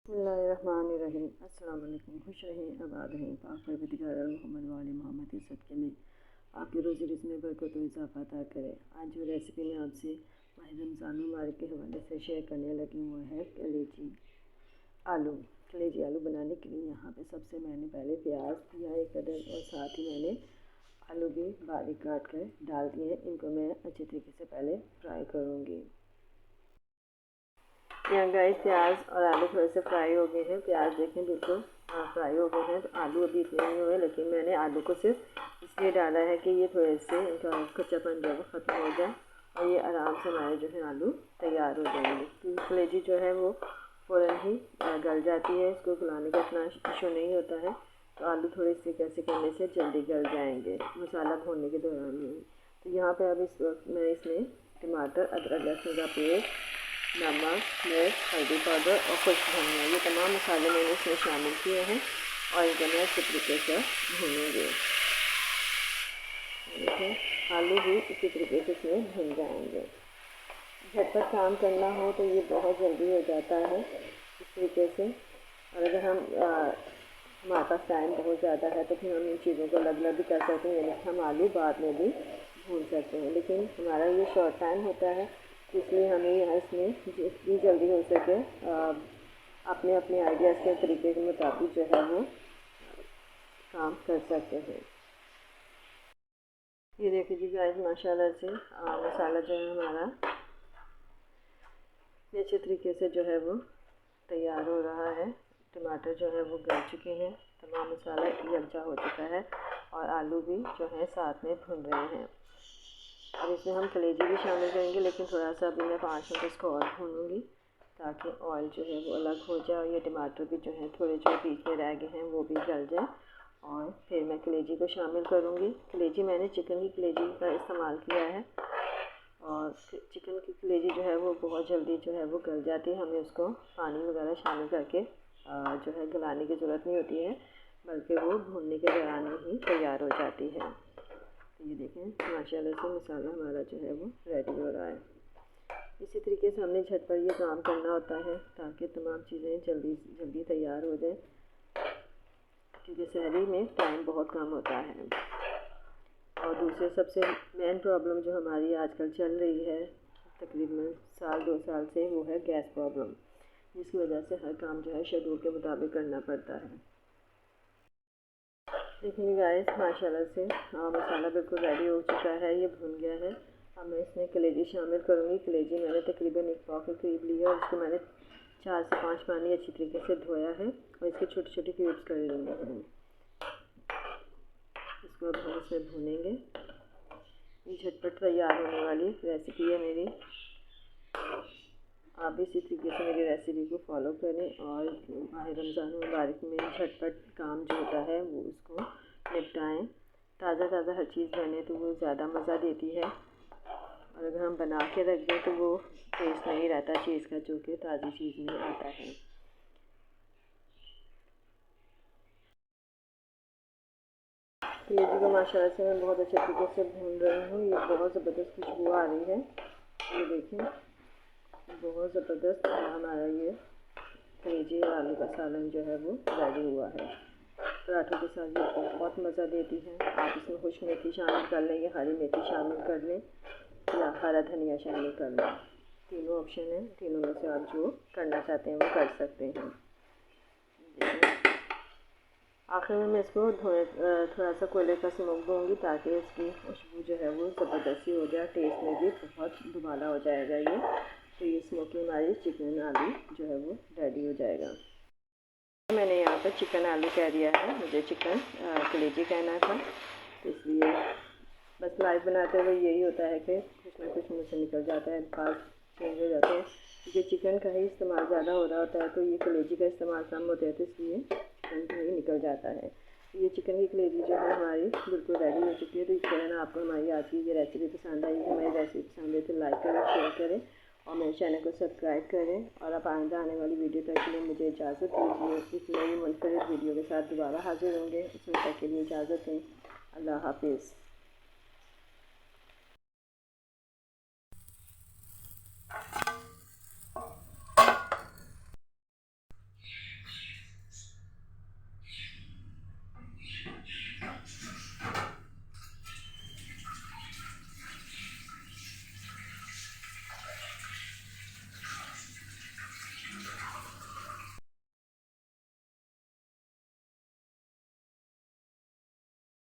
बिस्मिल्लाहिर्रहमानिर्रहीम। अस्सलाम वालेकुम। खुश रहें, आबाद रहें, पाक परवरदिगार मोहम्मद वाले मोहम्मद के सदक़े में आपके रोज़ी रिज़्क़ में बरकत व इज़ाफ़ा अता करे। आज जो रेसिपी मैं आपसे माह रमज़ान मुबारक के हवाले से शेयर करने लगी हूँ वो है कलेजी आलू। कलेजी आलू बनाने के लिए यहाँ पे सबसे मैंने पहले प्याज लिया एक अदर और साथ ही मैंने आलू भी बारीक काट कर डाल दिए हैं। इनको मैं अच्छे तरीके से पहले फ्राई करूँगी। यहाँ गाइस प्याज और आलू थोड़े से फ्राई हो गए हैं। प्याज देखें बिल्कुल फ्राई हो गए हैं, तो आलू अभी इतने नहीं हुए, लेकिन मैंने आलू को सिर्फ इसलिए डाला है कि ये थोड़े से इनका कच्चापन जो है ख़त्म हो जाए और ये आराम से हमारे जो है आलू तैयार हो जाएंगे। तो कलेजी जो है वो फ़ौरन ही गल जाती है, इसको गलाने का इतना इशू नहीं होता है। तो आलू थोड़े से कैसे करने से जल्दी गल जाएंगे मसाला भूनने के दौरान ही। तो यहाँ पर अब इस वक्त मैं इसमें टमाटर, अदरक, लहसुन का पेस्ट, नमक, मिर्च, हल्दी पाउडर और खुश्क धनिया, ये तमाम मसाले मैंने इसमें शामिल किए हैं और इनको मैं अच्छे तरीके से भूनेंगे। देखें आलू भी इसी तरीके से इसमें भून जाएंगे। झटपट काम करना हो तो ये बहुत जल्दी हो जाता है इस तरीके से। और अगर हमारे पास टाइम बहुत ज़्यादा है तो फिर हम इन चीज़ों को अलग अलग भी कर सकते हैं, यानी कि हम आलू बाद में भी भून सकते हैं। लेकिन हमारा ये शॉर्ट टाइम होता है, इसलिए हमें यहाँ इसमें जितनी जल्दी हो सके अपने अपने आइडियाज़ के तरीके के मुताबिक जो है वो काम कर सकते हैं। ये देखिए जी गाइस माशाल्लाह से मसाला जो है हमारा अच्छे तरीके से जो है वो तैयार हो रहा है। टमाटर जो है वो गल चुके हैं, तमाम मसाला यकजा हो चुका है और आलू भी जो है साथ में भुन रहे हैं। अब इसमें हम कलेजी भी शामिल करेंगे, लेकिन थोड़ा सा अभी मैं 5 मिनट इसको और भूनूँगी ताकि ऑयल जो है वो अलग हो जाए और ये टमाटर भी जो है थोड़े जो बीच में रह गए हैं वो भी गल जाए। और फिर मैं कलेजी को शामिल करूँगी। कलेजी मैंने चिकन की कलेजी का इस्तेमाल किया है और चिकन की कलेजी जो है वो बहुत जल्दी जो है वो गल जाती है। हमें उसको पानी वगैरह शामिल करके जो है गलाने की ज़रूरत नहीं होती है, बल्कि वो भूनने के दौरान ही तैयार हो जाती है। ये देखें माशाल्लाह से मसाला हमारा जो है वो रेडी हो रहा है। इसी तरीके से हमने झटपट ये काम करना होता है ताकि तमाम चीज़ें जल्दी जल्दी तैयार हो जाए, क्योंकि सहरी में टाइम बहुत कम होता है। और दूसरे सबसे मेन प्रॉब्लम जो हमारी आजकल चल रही है तकरीबन 1-2 साल से, वो है गैस प्रॉब्लम, जिसकी वजह से हर काम जो है शेड्यूल के मुताबिक करना पड़ता है। देखिए गाइस माशाल्लाह से मसाला बिल्कुल रेडी हो चुका है, ये भुन गया है। अब मैं इसमें कलेजी शामिल करूँगी। कलेजी मैंने तकरीबन 1 पाव के करीब लिया और इसको मैंने 4 से 5 पानी अच्छी तरीके से धोया है और इसके छोटे छोटे क्यूब्स कर लेंगे हैं। इसको अब हम इसमें भूनेंगे। ये झटपट तैयार होने वाली रेसिपी है मेरी। आप इसी तरीके से मेरी रेसिपी को फॉलो करें और माह रमज़ान मुबारक में झटपट काम जो होता है वो उसको निपटाएँ। ताज़ा ताज़ा हर चीज़ बने तो वो ज़्यादा मज़ा देती है, और अगर हम बना के रख दें तो वो टेस्ट नहीं रहता चीज़ का, जो कि ताज़ी चीज़ में आता है। कलेजी को माशाल्लाह से मैं बहुत अच्छे तरीके से भून रही हूँ। ये बहुत ज़बरदस्त खुशबू आ रही है। ये देखें बहुत ज़बरदस्त हमारा ये कलेजी और आलू का सालन जो है वो रेडी हुआ है। पराठों के साथ ये बहुत मज़ा देती है। आप इसमें खुश्क मेथी शामिल कर लें या हरी मेथी शामिल कर लें या हरा धनिया शामिल कर लें। तीनों ऑप्शन हैं, तीनों में से आप जो करना चाहते हैं वो कर सकते हैं। आखिर में मैं इसको थोड़ा सा कोयले का स्मोक दूँगी ताकि इसकी खुशबू जो है वो ज़बरदस्ती हो जाए, टेस्ट में भी बहुत दुबाला हो जाएगा ये। तो ये स्मोकी हमारी चिकन आलू जो है वो रेडी हो जाएगा। मैंने यहाँ पर चिकन आलू कह दिया है, मुझे चिकन कलेजी कहना था, तो इसलिए बस लाइव बनाते हुए यही होता है कि कुछ ना कुछ मुँह से निकल जाता है, अल्फाज चेंज हो जाते हैं। क्योंकि चिकन का ही इस्तेमाल ज़्यादा हो रहा होता है तो ये कलेजी का इस्तेमाल कम होता है, तो इसलिए चिकन का ही निकल जाता है। ये चिकन की कलेजी जो है हमारी बिल्कुल रेडी हो चुकी है। तो इस तरह आपको हमारी आज की ये रेसिपी पसंद आई, हमारी रेसिपी पसंद है तो लाइक करें, शेयर करें और मेरे चैनल को सब्सक्राइब करें। और अब आइंदा आने वाली वीडियो तक के लिए मुझे इजाज़त दीजिए। इस नई मुनफरिद वीडियो के साथ दोबारा हाजिर होंगे, उसमें तक के लिए इजाज़त दें। अल्लाह हाफिज़।